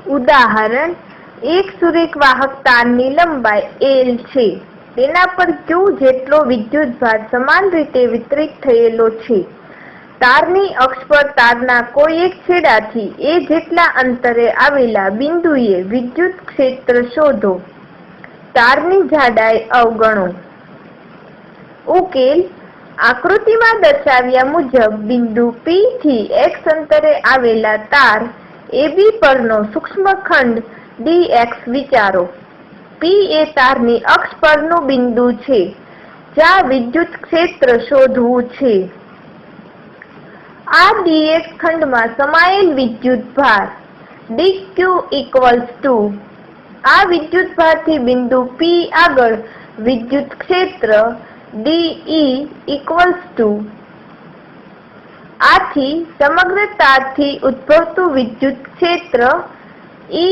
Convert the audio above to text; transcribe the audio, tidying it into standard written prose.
ઉદાહરણ, એક સુરેખવાહક તારની લંબાઈ L છે. તેના પર Q જેટલો વિદ્યુતભાર સમાન રીતે વિતરિત થયેલો છે. તારની અક્ષ પર તારના કોઈ એક છેડાથી A જેટલા અંતરે આવેલા બિંદુએ વિદ્યુત ક્ષેત્ર શોધો. તારની જાડાઈ અવગણો. ઉકેલ: આકૃતિમાં દર્શાવ્યા મુજબ બિંદુ P થી x અંતરે આવેલા તાર AB પરનો સૂક્ષ્મખંડ dx વિચારો. P એ તારની અક્ષ પરનું બિંદુ છે જ્યાં વિદ્યુત ક્ષેત્ર શોધવું છે. આ dx ખંડમાં સમાયેલ વિદ્યુતભાર dq આ વિદ્યુતભારથી બિંદુ P આગળ વિદ્યુત ક્ષેત્ર dE આથી સમગ્ર તારથી ઉદ્ભવતું વિદ્યુત ક્ષેત્ર E